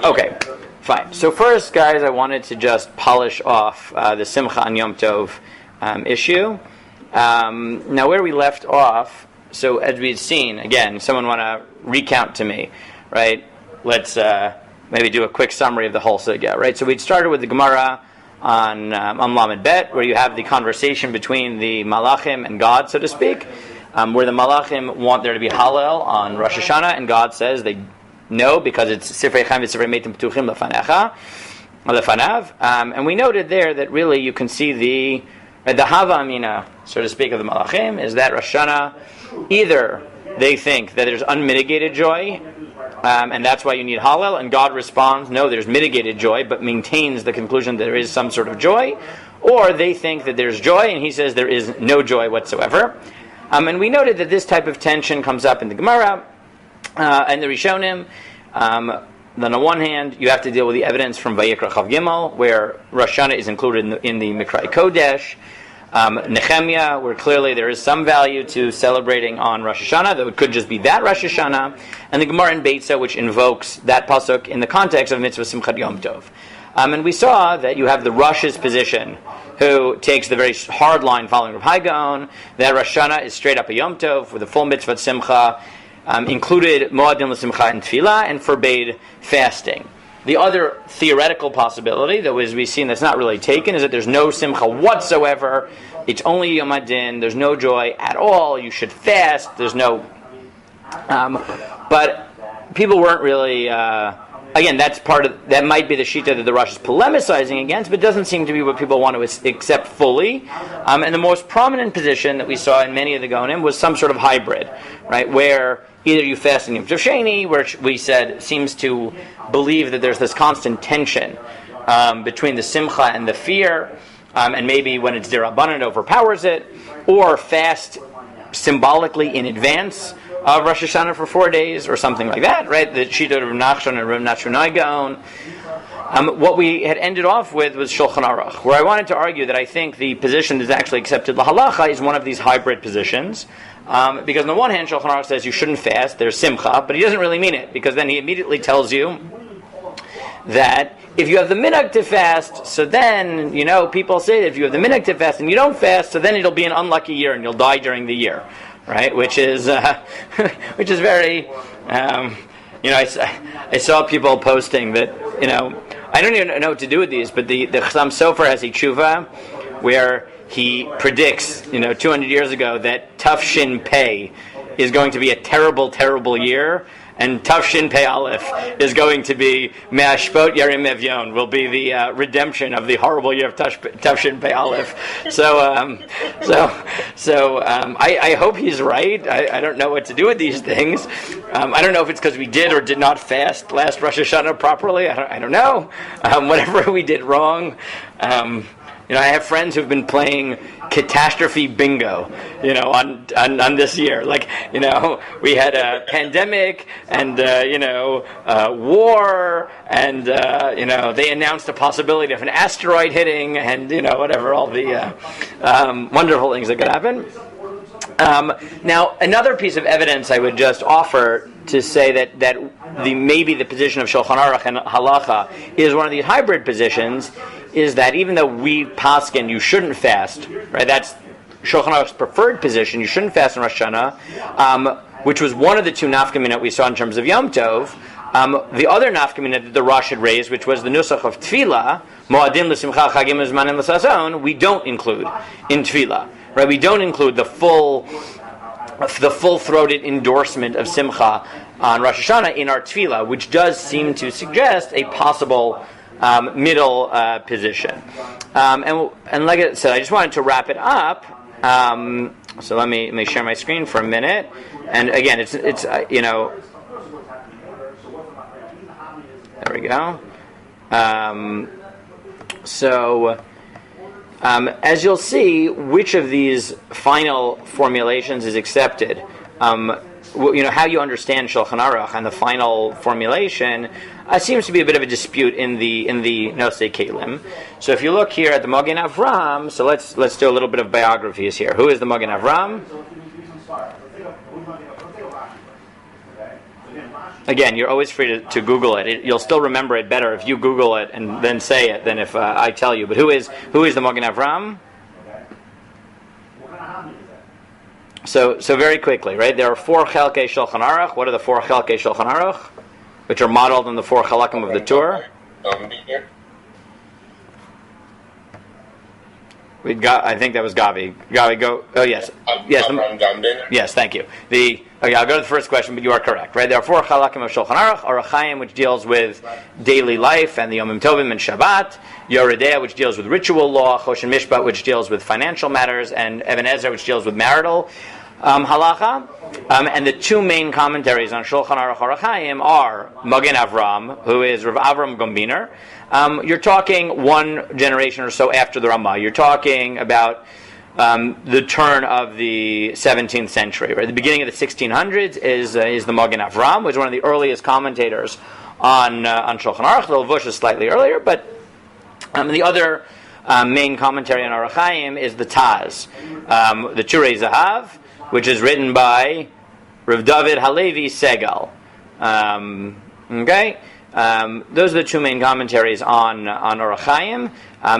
Okay, fine. So first, guys, I wanted to just polish off the Simcha on Yom Tov issue. Now, where we left off, so as we'd seen, again, someone want to recount to me, right? Let's maybe do a quick summary of the whole sugya, right? So we'd started with the Gemara on Lamed Bet, where you have the conversation between the Malachim and God, so to speak, where the Malachim want there to be Hallel on Rosh HaShana, and God says they no, because it's Sifrei Chaim v'Sifrei Meitim P'tuchim Lefanav. And we noted there that really you can see the Hava Amina, so to speak, of the Malachim, is that Rosh HaShana, either they think that there's unmitigated joy, and that's why you need Hallel, and God responds, no, there's mitigated joy, but maintains the conclusion that there is some sort of joy, or they think that there's joy, and he says there is no joy whatsoever. And we noted that this type of tension comes up in the Gemara, and the Rishonim. Then on the one hand, you have to deal with the evidence from Vayikra Chav Gimel, where Rosh Hashanah is included in the Mikra Kodesh. Nehemiah, where clearly there is some value to celebrating on Rosh Hashanah, though it could just be that Rosh Hashanah. And the Gemara in Beitza, which invokes that pasuk in the context of Mitzvah Simchat Yom Tov. And we saw that you have the Rosh's position, who takes the very hard line following Rav Hai Gaon, that Rosh Hashanah is straight up a Yom Tov with a full Mitzvah Simcha, included Moadim l'Simcha and Tefillah, and forbade fasting. The other theoretical possibility, though as we've seen that's not really taken, is that there's no Simcha whatsoever. It's only Yom Adin. There's no joy at all. You should fast. There's no... but people weren't really... again, that might be the shita that the Rosh is polemicizing against, but it doesn't seem to be what people want to accept fully. And the most prominent position that we saw in many of the Gaonim was some sort of hybrid, right, where either you fast in Yom Tov Sheni, which we said seems to believe that there's this constant tension between the simcha and the fear, and maybe when it's derabanan overpowers it, or fast symbolically in advance of Rosh Hashanah for 4 days, or something like that, right? The Shita of Rav Nachshon and Rav Nachshon Gaon. What we had ended off with was Shulchan Aruch, where I wanted to argue that I think the position that is actually accepted lahalacha is one of these hybrid positions. Because on the one hand, Shulchan Aruch says you shouldn't fast, there's simcha, but he doesn't really mean it, because then he immediately tells you that if you have the minhag to fast, so then, people say that if you have the minhag to fast and you don't fast, so then it'll be an unlucky year and you'll die during the year, right? Which is very, I saw people posting that, I don't even know what to do with these, but the Chassam Sofer has a tshuva where he predicts, 200 years ago, that Tafshin Pei is going to be a terrible, terrible year, and Tafshin Pei Aleph is going to be Me'ashpot Yarim Evyon, will be the redemption of the horrible year of Tafshin Pei Aleph. So I hope he's right. I don't know what to do with these things. I don't know if it's because we did or did not fast last Rosh Hashanah properly. I don't know. Whatever we did wrong. I have friends who've been playing catastrophe bingo, on this year. We had a pandemic and, war, and, they announced the possibility of an asteroid hitting and, whatever, all the wonderful things that could happen. Now, another piece of evidence I would just offer to say that maybe the position of Shulchan Aruch and Halacha is one of these hybrid positions, is that even though we paskin you shouldn't fast, right? That's Shulchan Aruch's preferred position. You shouldn't fast in Rosh Hashanah, which was one of the two nafkamina we saw in terms of Yom Tov. The other nafkamina that the Rosh had raised, which was the nusach of Tefillah, Moadim l'Simcha Chagim Zmanim l'Sazon, we don't include in Tefillah, right? We don't include the full-throated endorsement of Simcha on Rosh Hashanah in our Tefillah, which does seem to suggest a possible middle position. And like I said, I just wanted to wrap it up. So let me share my screen for a minute. And again, it's there we go. As you'll see, which of these final formulations is accepted. How you understand Shulchan Aruch and the final formulation seems to be a bit of a dispute in the Nosei Kelim. So if you look here at the Magen Avram, so let's do a little bit of biographies here. Who is the Magen Avram? Again, you're always free to Google it. You'll still remember it better if you Google it and then say it than if I tell you. But who is the Magen Avram? So very quickly, right? There are 4 Chelkei Shulchan Aruch. What are the 4 Chelkei Shulchan Aruch? Which are modeled on the 4 Chalakim of the Torah. I think that was Gavi. Gavi, go. Oh yes, yes. Thank you. I'll go to the first question, but you are correct, right? There are 4 Chalakim of Shulchan Aruch: Orach Chaim, which deals with daily life and the Yomim Tovim and Shabbat; Yoredea, which deals with ritual law; Choshen Mishpat, which deals with financial matters; and Even Ezer, which deals with marital halacha. And the 2 main commentaries on Shulchan Aruch Orach Chaim are Magen Avram, who is Rav Avram Gombiner. You're talking 1 generation or so after the Ramah. You're talking about the turn of the 17th century. Right? The beginning of the 1600s is the Magen Avram, which is one of the earliest commentators on Shulchan Aruch. The Levush is slightly earlier, but the other main commentary on Orach Chaim is the Taz, the Turei Zahav, which is written by Rav David Halevi Segal. Okay. Those are the 2 main commentaries on Orach Chaim.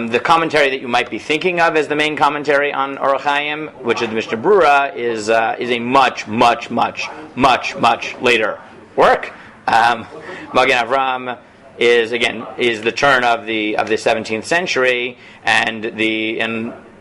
The commentary that you might be thinking of as the main commentary on Orach Chaim, which is the Mishnah Berurah, is a much later work. Magen Avram is the turn of the 17th century, and the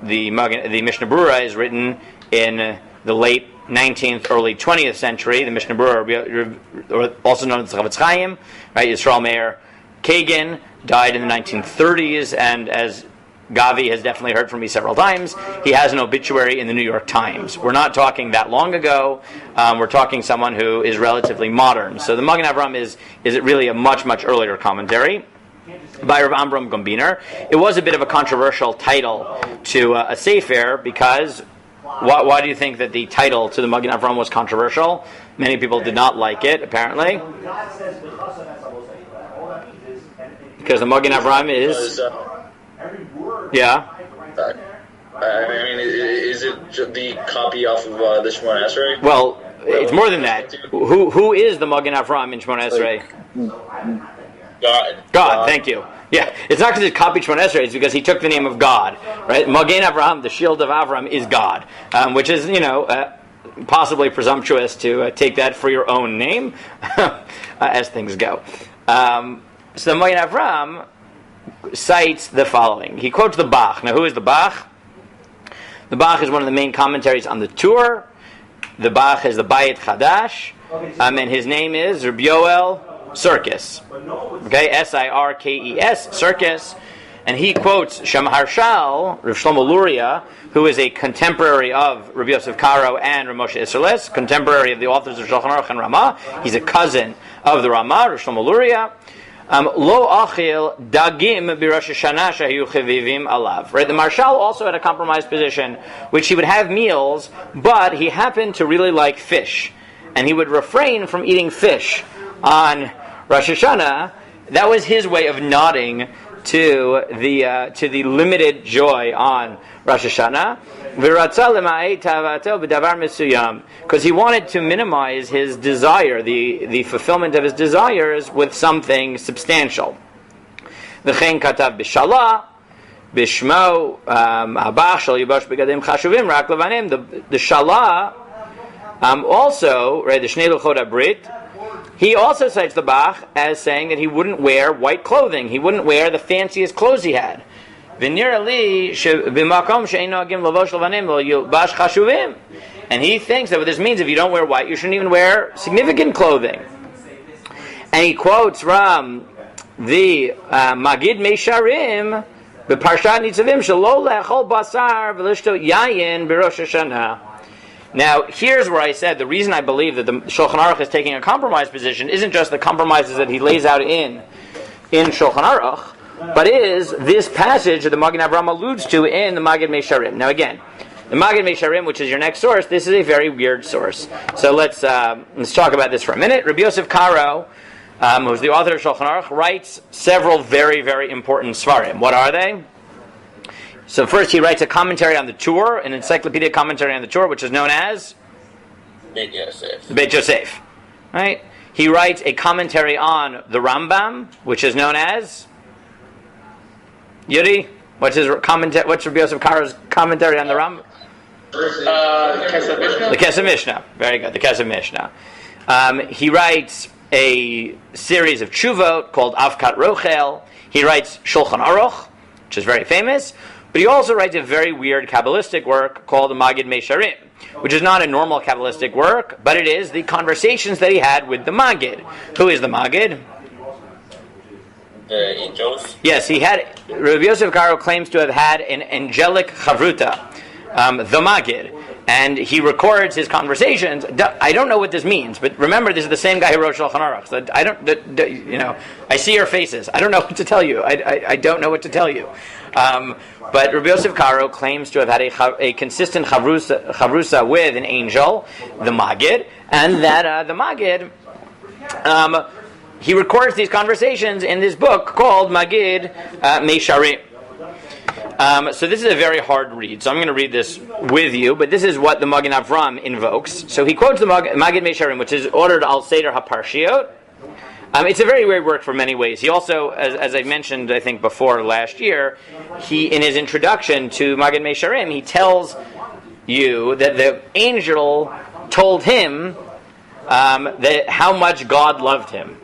Mishnah Berurah is written in the late 19th, early 20th century. The Mishnah Berurah, also known as Chavetz Chaim, right? Yisrael Meir Kagan died in the 1930s, and as Gavi has definitely heard from me several times, he has an obituary in the New York Times. We're not talking that long ago. We're talking someone who is relatively modern. So the Magen Avram is really a much earlier commentary by Rav Avram Gombiner. It was a bit of a controversial title to a Sefer because why do you think that the title to the Magen Avram was controversial? Many people did not like it, apparently. Because the Magen Avram is... Yeah. I mean, is it the copy off of the Shemona Esrei? Well, it's more than that. Who is the Magen Avram in Shemona Esrei? God, thank you. Yeah, it's not because it's copied Shemona Esrei, it's because he took the name of God, right? Magen Avram, the shield of Avram, is God, which is, possibly presumptuous to take that for your own name, as things go. So the Magen Avram cites the following. He quotes the Bach. Now, who is the Bach? The Bach is one of the main commentaries on the Tur. The Bach is the Bayit Chadash, and his name is Rabbi Yoel Sirkes. Okay, Sirkes, Sirkes, and he quotes Shem Harshal, Rav Shlomo Luria, who is a contemporary of Rabbi Yosef Karo and Rav Moshe Isserles, contemporary of the authors of Shulchan Aruch and Ramah. He's a cousin of the Ramah, Rav Shlomo Luria. Lo achil dagim b'Rosh HaShana shahiyu chevivim alav. Right, the Marshal also had a compromised position, which he would have meals, but he happened to really like fish, and he would refrain from eating fish on Rosh Hashanah. That was his way of nodding to the limited joy on Rosh Hashanah, because he wanted to minimize his desire, the fulfillment of his desires, with something substantial. V'chein katav b'shala b'shmo habach shel yibosh begadim chashuvim rak levanim. The shala also, right, the Shnei Luchot HaBrit, he also cites the Bach as saying that he wouldn't wear white clothing. He wouldn't wear the fanciest clothes he had. And he thinks that what this means, if you don't wear white, you shouldn't even wear significant clothing. And he quotes from the Magid Meisharim, the Parshat Nitzavim, Shelo le'achol basar v'lishto yayin b'Rosh Hashanah. Now, here's where I said the reason I believe that the Shulchan Aruch is taking a compromised position isn't just the compromises that he lays out in Shulchan Aruch, but is this passage that the Magen Avram alludes to in the Magid Meisharim. Now, again, the Magid Meisharim, which is your next source, this is a very weird source. So let's talk about this for a minute. Rabbi Yosef Karo, who's the author of Shulchan Aruch, writes several very, very important svarim. What are they? So first he writes a commentary on the Tur, an encyclopedic commentary on the Tur, which is known as Beit Yosef. Beit Yosef. Right? he writes a commentary on the Rambam, which is known as Yuri. What's Rabbi Yosef Karo's commentary on the Rambam? The Kesef Mishnah. Very good. The Kesef Mishnah. He writes a series of tshuvot called Avkat Rochel. He writes Shulchan Aruch, which is very famous. But he also writes a very weird Kabbalistic work called the Magid Meisharim, which is not a normal Kabbalistic work, but it is the conversations that he had with the Magid. Who is the Magid? The angels? Yes, Rabbi Yosef Karo claims to have had an angelic chavruta, the Magid, and he records his conversations. I don't know what this means, but remember, this is the same guy who wrote Shulchan Aruch. So I see your faces. I don't know what to tell you. I don't know what to tell you. But Rabbi Yosef Karo claims to have had a consistent chavrusa with an angel, the Magid, and that the Magid, he records these conversations in this book called Magid Meisharim. So this is a very hard read, so I'm going to read this with you, but this is what the Magen Avram invokes. So he quotes the Magid Meisharim, which is ordered al Seder HaParshiot. It's a very weird work for many ways. He also, as I mentioned, I think before last year, in his introduction to Magid Meisharim, he tells you that the angel told him that how much God loved him.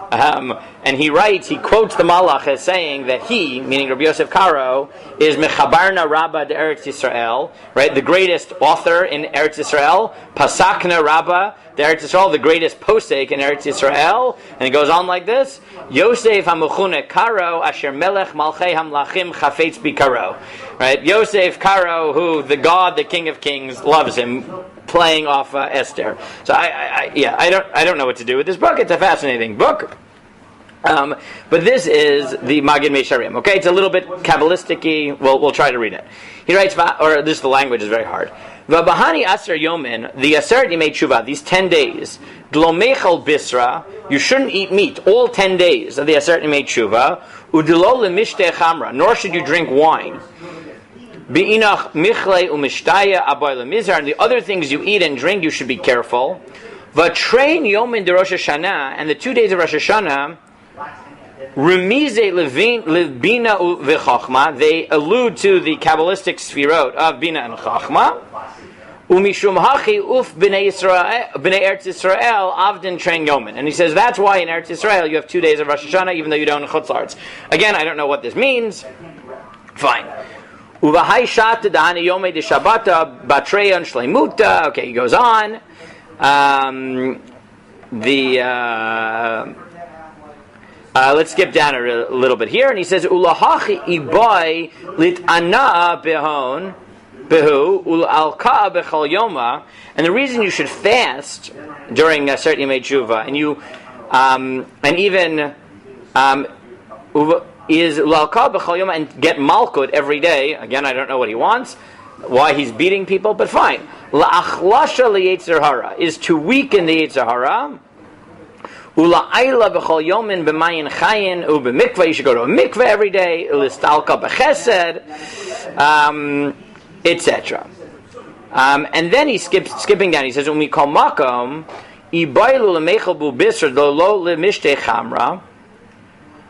And he quotes the Malach as saying that he, meaning Rabbi Yosef Karo, is Mechabarna Rabba de Eretz Yisrael, right? The greatest author in Eretz Yisrael, Pasakna Rabba de Eretz Yisrael, the greatest posek in Eretz Yisrael, and it goes on like this: Yosef Hamuchune Karo, Asher Melech Malchei Hamlachim Chafetz Bikaro, right? Yosef Karo, who the God, the King of Kings, loves him, playing off Esther. So I don't know what to do with this book. It's a fascinating book. But this is the Magid Meisharim. Okay, it's a little bit Kabbalistic-y. We'll try to read it. He writes, the language is very hard. V'bahani aser yomin, the aseret yimei tshuva, these 10 days. Glomechel bisra, you shouldn't eat meat all 10 days of the aseret yimei tshuva. Udilo lemishte chamra, nor should you drink wine. Bi'inach michle umishtaya aboy lemizar, and the other things you eat and drink, you should be careful. V'train yomin de Rosh HaShana, and the 2 days of Rosh HaShana, Remize Bina v'Chachma, they allude to the Kabbalistic sfirot of Bina and Chachma. Umishum hachi uf b'nei Eretz Yisrael avdin train yomin. And he says that's why in Eretz Yisrael you have 2 days of Rosh Hashanah, even though you don't in Chutz La'aretz. Again, I don't know what this means. Fine. Uvahai shat da'ani yomei de Shabbata batreya shleimuta. Okay, he goes on. Let's skip down a little bit here, and he says, "Ulahachi ibai lit ana behon behu ulalka bechol yoma." And the reason you should fast during Aseret Yemei Tshuva, and even is ulalka bechol yoma, and get malkut every day. Again, I don't know what he wants, why he's beating people, but fine. La'achlasha liyetzer hara is to weaken the yetzer hara. Ula'ayla b'chol yomin b'mayin chayin u'b'mikveh. You should go to a mikveh every day. U'listalka b'chesed, etc. And then he's skipping down. He says, "Umikol makom ibaylu lemechel b'bisr lo lemishtei chamra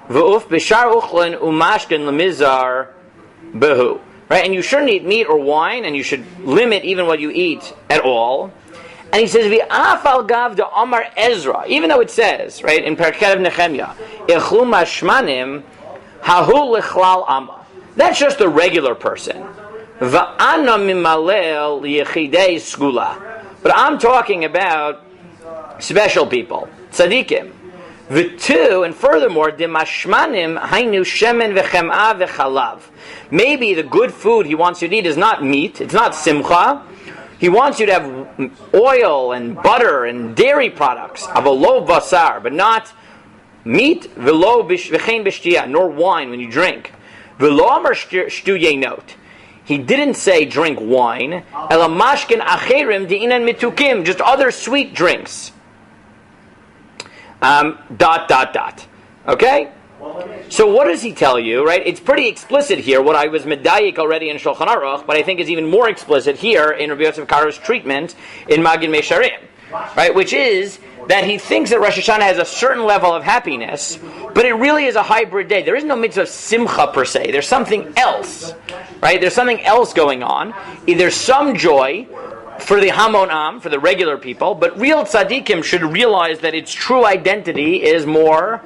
v'uf b'shar uchlen umashken lemizar behu." Right, and you shouldn't eat meat or wine, and you should limit even what you eat at all. And he says, "V'afal gav de Omar Ezra," even though it says, right, in Perkei of Nehemiah, "Echlu mashmanim hahu lechlal amma." That's just a regular person. V'ana mimalel yechidei skula. But I'm talking about special people, tzaddikim. V'tu, and furthermore, de mashmanim hainu shemen v'chem'a v'chalav. Maybe the good food he wants you to eat is not meat, it's not simcha. He wants you to have oil and butter and dairy products, avolo basar, but not meat, v'lo v'chein b'shtiya, nor wine when you drink. V'lo amar shtu yenot. He didn't say drink wine. Ela mashkin acherim de'inan mitukim, just other sweet drinks. ... Okay? So what does he tell you, right? It's pretty explicit here, what I was medayik already in Shulchan Aruch, but I think is even more explicit here in Rabbi Yosef Karo's treatment in Magid Meisharim, right? Which is that he thinks that Rosh Hashanah has a certain level of happiness, but it really is a hybrid day. There is no mitzvah of Simcha per se. There's something else, right? There's something else going on. There's some joy for the Hamon Am, for the regular people, but real tzaddikim should realize that its true identity is more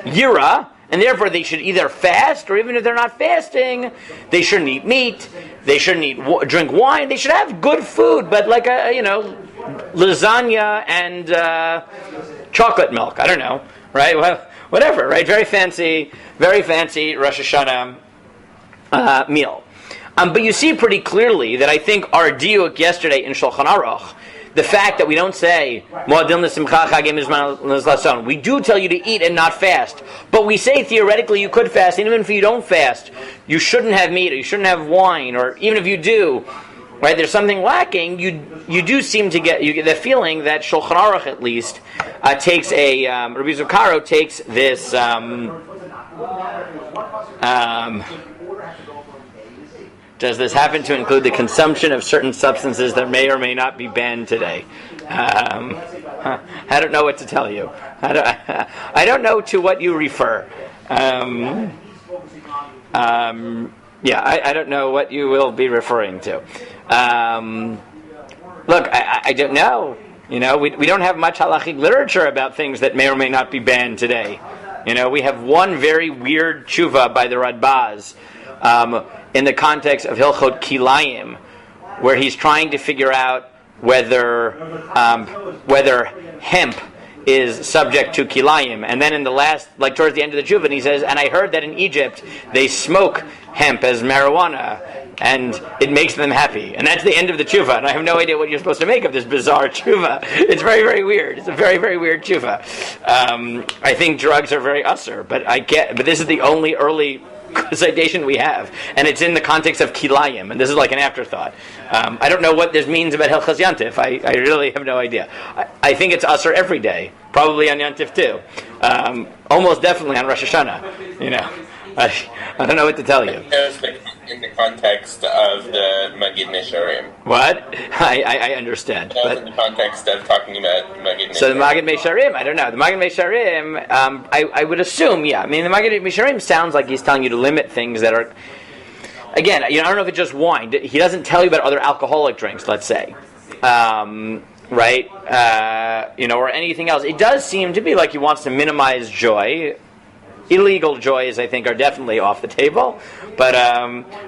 Yira, and therefore they should either fast, or even if they're not fasting, they shouldn't eat meat, they shouldn't drink wine, they should have good food, but like lasagna and chocolate milk, I don't know, right? Well, whatever, right? Very fancy Rosh Hashanah meal. But you see pretty clearly that I think our diuk yesterday in Shulchan Aruch, the fact that we don't say Mo'adim l'simcha chagim izman l'zlason, we do tell you to eat and not fast, but we say theoretically you could fast, and even if you don't fast, you shouldn't have meat, or you shouldn't have wine, or even if you do, right? There's something lacking. You do seem to get the feeling that Shulchan Aruch at least takes a Rabbi Zucaro takes this. Does this happen to include the consumption of certain substances that may or may not be banned today? I don't know what to tell you. I don't know to what you refer. I don't know what you will be referring to. Look, I don't know. We don't have much halachic literature about things that may or may not be banned today. We have one very weird tshuva by the Radbaz, in the context of Hilchot Kilayim, where he's trying to figure out whether hemp is subject to Kilayim. And then in the last, towards the end of the tshuva, he says, and I heard that in Egypt they smoke hemp as marijuana, and it makes them happy. And that's the end of the tshuva, and I have no idea what you're supposed to make of this bizarre tshuva. It's very, very weird. It's a very, very weird tshuva. I think drugs are very usher, but this is the only early citation we have, and it's in the context of kilayim, and this is like an afterthought. I don't know what this means about Hilchas Yantif. I really have no idea. I think it's usher every day, probably on Yantif too. Almost definitely on Rosh Hashanah. I don't know what to tell you. In the context of the Magid Mesharim. What? I understand. But in the context of talking about Magid Mesharim. So the Magid Mesharim, I don't know. The Magid Mesharim, I would assume, yeah. I mean, the Magid Mesharim sounds like he's telling you to limit things that are, again, I don't know if it's just wine. He doesn't tell you about other alcoholic drinks, let's say. Right? Or anything else. It does seem to be like he wants to minimize joy. Illegal joys, I think, are definitely off the table, but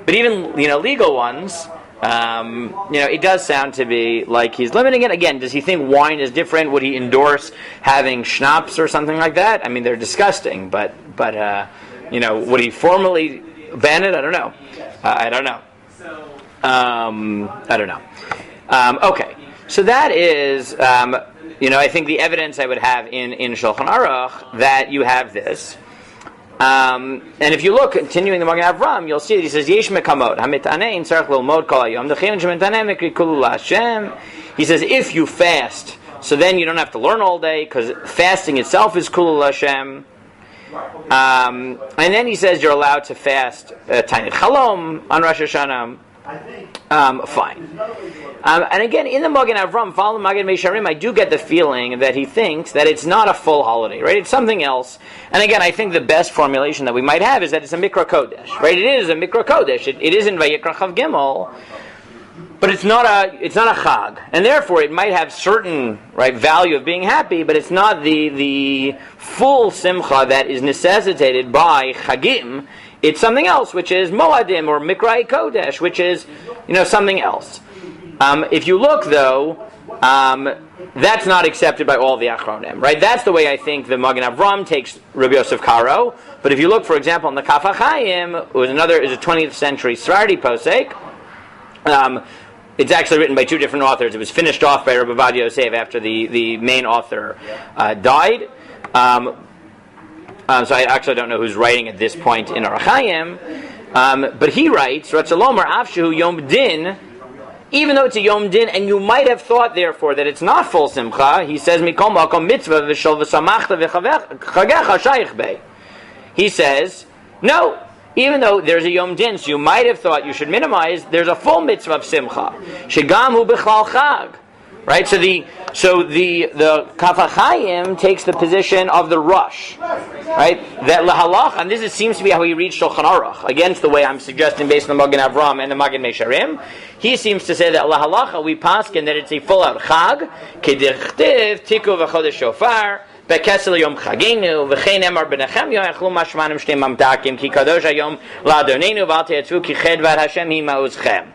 even legal ones, it does sound to be like he's limiting it. Again, does he think wine is different? Would he endorse having schnapps or something like that? I mean, they're disgusting, but would he formally ban it? I don't know. I don't know. Okay, so that is I think the evidence I would have in Shulchan Aruch that you have this. And if you look, continuing the Magen Avram, you'll see that he says, Yesh mekamot, hamitanein tzarech lilmod kol hayom, d'chivin shemitane mekri kulu la'Hashem. He says, if you fast, so then you don't have to learn all day, because fasting itself is kulu l'Hashem. And then he says you're allowed to fast Tainit Chalom on Rosh Hashanah. Fine. And again, in the Magen Avram, following Magen Mesharim, I do get the feeling that he thinks that it's not a full holiday, right? It's something else. And again, I think the best formulation that we might have is that it's a Mikra Kodesh, right? It is a Mikra Kodesh. It is in Vayikra Chav Gimel, but it's not a Chag, and therefore it might have certain value of being happy, but it's not the full Simcha that is necessitated by Chagim. It's something else, which is Moadim or Mikra Kodesh, which is something else. If you look, though, that's not accepted by all the Achronim, right? That's the way I think the Magen Avram takes Rabbi Yosef Karo. But if you look, for example, in the Kaf HaChaim, is a 20th century Sephardi posek. It's actually written by two different authors. It was finished off by Rabbi Ovadia Yosef after the main author died. So I actually don't know who's writing at this point in Orach Chaim. But he writes, Ratzalomar Avshehu Yom Din, even though it's a Yom Din, and you might have thought, therefore, that it's not full Simcha, he says, Mikol Makom Mitzvah V'shol V'samachta V'chagecha Shaykh Bey. He says, no, even though there's a Yom Din, so you might have thought you should minimize, there's a full Mitzvah of Simcha. Shegam Hu B'chlal Chag. Right? So So the Kaf HaChaim takes the position of the Rosh, right? That lahalacha, and this seems to be how he reads Shulchan Aruch, against the way I'm suggesting based on the Magen Avram and the Magen Mesharim. He seems to say that lahalacha we paskin that it's a full out chag, kedichtiv tiku v'chodesh shofar. Bekesel yom chagenu v'chein emar benechem yom echlu mashmanim shtei mamtakim ki kadosh hayom la'adonenu v'al te'etzu ki chedvar Hashem hi ma'uzchem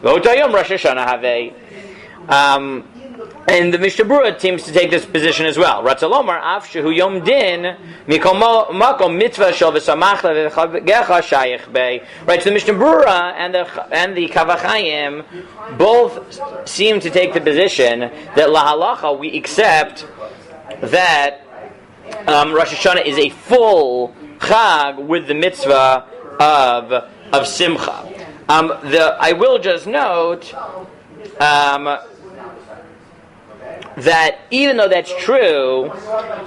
v'oto yom Rosh HaShana havei. And the Mishnah Berurah seems to take this position as well. Ratzalomar af shehu yom din mikol makom mitzvah shel v'samachla v'chagecha shayich bei. Right, so the Mishnah Berurah and the Kaf HaChaim both seem to take the position that lahalacha we accept that Rosh Hashanah is a full chag with the mitzvah of Simcha. I will just note that even though that's true,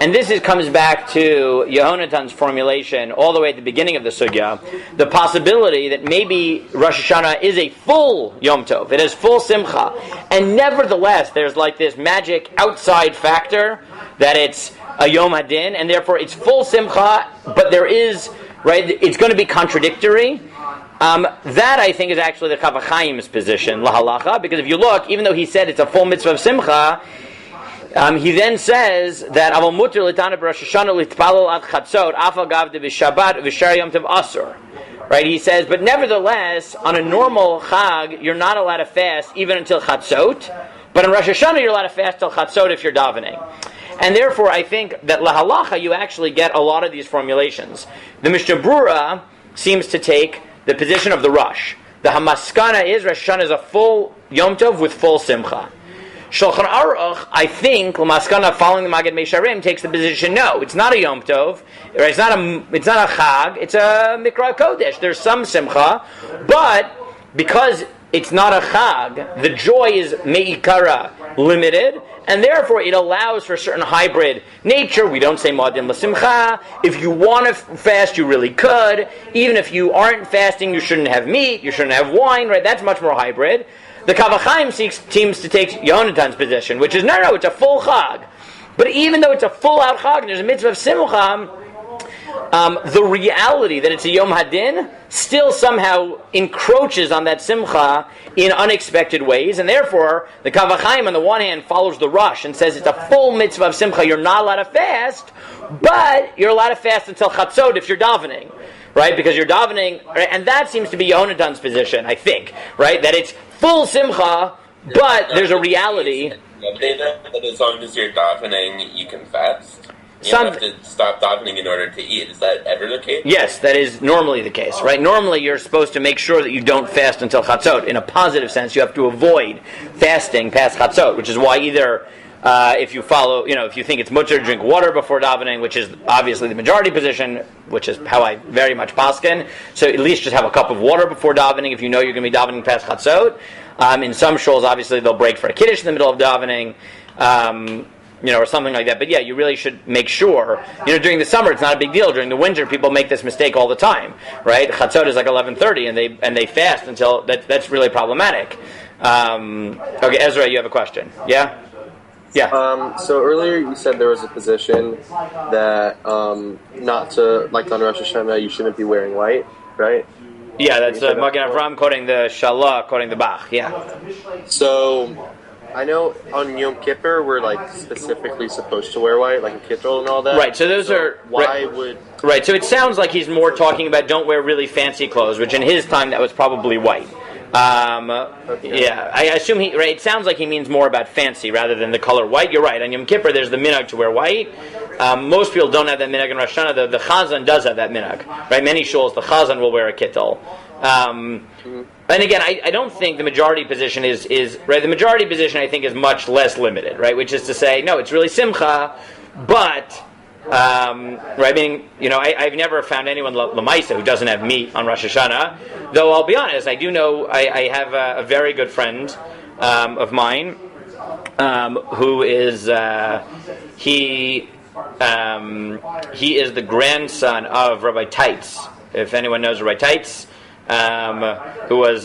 and this comes back to Yehonatan's formulation all the way at the beginning of the sugya, the possibility that maybe Rosh Hashanah is a full Yom Tov, it is full Simcha, and nevertheless there's like this magic outside factor that it's a Yom Hadin, and therefore it's full Simcha, but there is, right, it's going to be contradictory. That I think is actually the Kaf HaChaim's position, lahalacha, because if you look, even though he said it's a full mitzvah of Simcha, he then says that Aval Mutter Litana Rosh Hashanah Litpalel Ad Chatzot Afal Gavde V'Shabbat V'Shar Yom Tov Asur. Right? He says, but nevertheless, on a normal Chag, you're not allowed to fast even until Chatzot. But in Rosh Hashanah, you're allowed to fast till Chatzot if you're davening. And therefore, I think that lahalacha, you actually get a lot of these formulations. The Mishnah Berurah seems to take the position of the Rosh. The Hamaskana is Rosh Hashanah is a full Yom Tov with full Simcha. Shulchan Aruch, I think, L'maskana, following the Magen Mesharim, takes the position, no, it's not a Yom Tov, it's not a Chag, it's a Mikra Kodesh. There's some Simcha, but because it's not a Chag, the joy is Me'ikara, limited, and therefore it allows for a certain hybrid nature. We don't say Ma'adim L'Simcha. If you want to fast, you really could. Even if you aren't fasting, you shouldn't have meat, you shouldn't have wine, right? That's much more hybrid. The Kaf HaChaim seems to take Yonatan's position, which is, no, it's a full Chag. But even though it's a full out Chag, and there's a mitzvah of Simcha, the reality that it's a Yom Hadin still somehow encroaches on that Simcha in unexpected ways, and therefore, the Kaf HaChaim on the one hand follows the Rosh and says it's a full mitzvah of Simcha, you're not allowed to fast, but you're allowed to fast until Chatzot if you're davening. Right, because you're davening, right? And that seems to be Yehonatan's position, I think, right? That it's full Simcha, but there's a reality. That as long as you're davening, you can fast. You don't have to stop davening in order to eat. Is that ever the case? Yes, that is normally the case, right? Normally, you're supposed to make sure that you don't fast until Chatzot. In a positive sense, you have to avoid fasting past Chatzot, which is why either if you follow, if you think it's mutter, drink water before davening, which is obviously the majority position, which is how I very much paskin. So at least just have a cup of water before davening if you know you're going to be davening past Chatzot. In some shuls, obviously, they'll break for a kiddush in the middle of davening, or something like that. But yeah, you really should make sure. During the summer, it's not a big deal. During the winter, people make this mistake all the time, right? Chatzot is like 11:30, and they fast until that's really problematic. Okay, Ezra, you have a question? Yeah. Yeah. So earlier you said there was a position that not to, like on Rosh Hashanah, you shouldn't be wearing white, right? Yeah, that's Magen Avram quoting the Shalah, quoting the Bach, yeah. So, I know on Yom Kippur we're like specifically supposed to wear white, like a kittel and all that. Right, so those are... Why would... Right, so it sounds like he's more talking about don't wear really fancy clothes, which in his time that was probably white. Okay. Yeah, I assume it sounds like he means more about fancy rather than the color white. You're right. On Yom Kippur, there's the minhag to wear white. Most people don't have that minhag in Rosh Hashanah. The Chazan does have that minhag. Right? Many shuls, the Chazan will wear a kittel. And again, I don't think the majority position is right. The majority position, I think, is much less limited. Right? Which is to say, no, it's really Simcha, but... right, meaning, I've never found anyone Lamaisa who doesn't have meat on Rosh Hashanah. Though I'll be honest, I do know I have a very good friend of mine who is he is the grandson of Rabbi Teitz. If anyone knows Rabbi Teitz, who was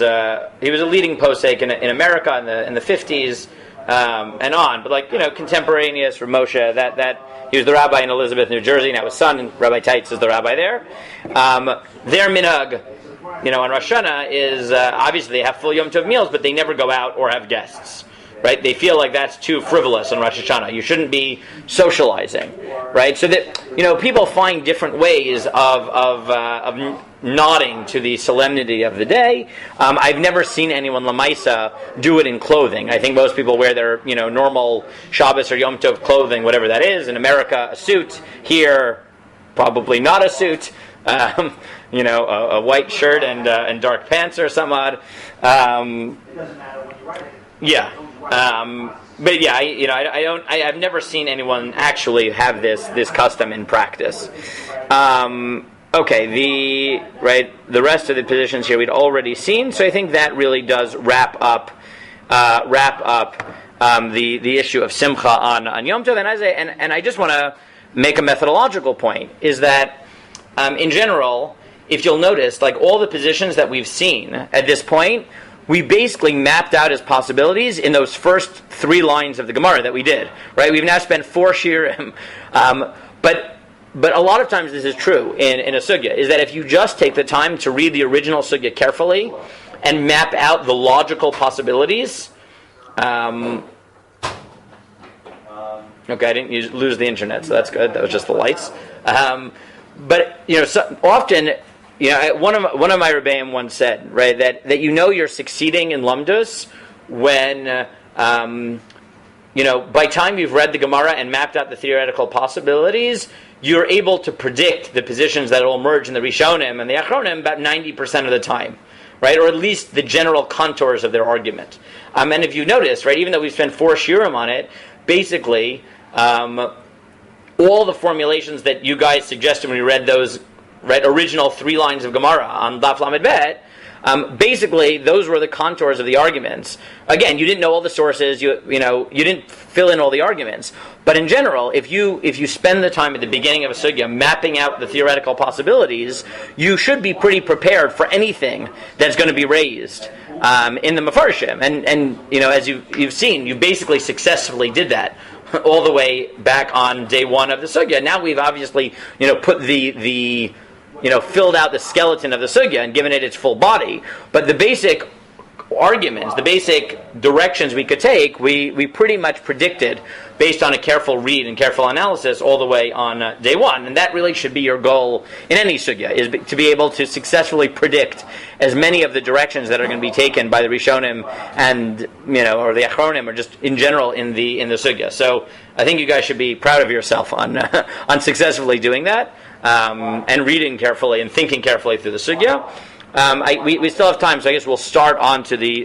he was a leading posek in America in the 50s. and on. But contemporaneous for Moshe, that he was the rabbi in Elizabeth, New Jersey. Now his son, Rabbi Teitz, is the rabbi there. Their minhag, on Rosh Hashanah is obviously they have full Yom Tov meals, but they never go out or have guests. Right? They feel like that's too frivolous on Rosh Hashanah. You shouldn't be socializing, right? So that people find different ways of nodding to the solemnity of the day. I've never seen anyone Lamaisa do it in clothing. I think most people wear their normal Shabbos or Yom Tov clothing, whatever that is. In America, a suit. Here, probably not a suit. A white shirt and dark pants or some odd. But yeah, I've never seen anyone actually have this custom in practice. Okay, the rest of the positions here we'd already seen, so I think that really does wrap up the issue of Simcha on Yom Tov. And I just want to make a methodological point, is that in general, if you'll notice, all the positions that we've seen at this point, we basically mapped out as possibilities in those first 3 lines of the Gemara that we did. Right? We've now spent 4 shiurim, but a lot of times this is true in a sugya, is that if you just take the time to read the original sugya carefully and map out the logical possibilities. Okay, I didn't lose the internet, so that's good. That was just the lights. But often. One of my Rebbeim once said, right, that you're succeeding in Lumdus when, by time you've read the Gemara and mapped out the theoretical possibilities, you're able to predict the positions that will emerge in the Rishonim and the Achronim about 90% of the time, right, or at least the general contours of their argument. And if you notice, right, even though we spent 4 shiurim on it, basically, all the formulations that you guys suggested when we read those original 3 lines of Gemara on Daf Lamed Bet, basically those were the contours of the arguments. Again, you didn't know all the sources, you didn't fill in all the arguments. But in general, if you spend the time at the beginning of a sugya mapping out the theoretical possibilities, you should be pretty prepared for anything that's going to be raised in the Mefarshim. And as you've seen, you basically successfully did that all the way back on day 1 of the sugya. Now we've obviously put the filled out the skeleton of the sugya and given it its full body. But the basic arguments, the basic directions we could take, we pretty much predicted based on a careful read and careful analysis all the way on day 1. And that really should be your goal in any sugya, is to be able to successfully predict as many of the directions that are going to be taken by the Rishonim and, or the Achronim, or just in general in the sugya. So I think you guys should be proud of yourself on successfully doing that. And reading carefully and thinking carefully through the sugya. We still have time, so I guess we'll start on to the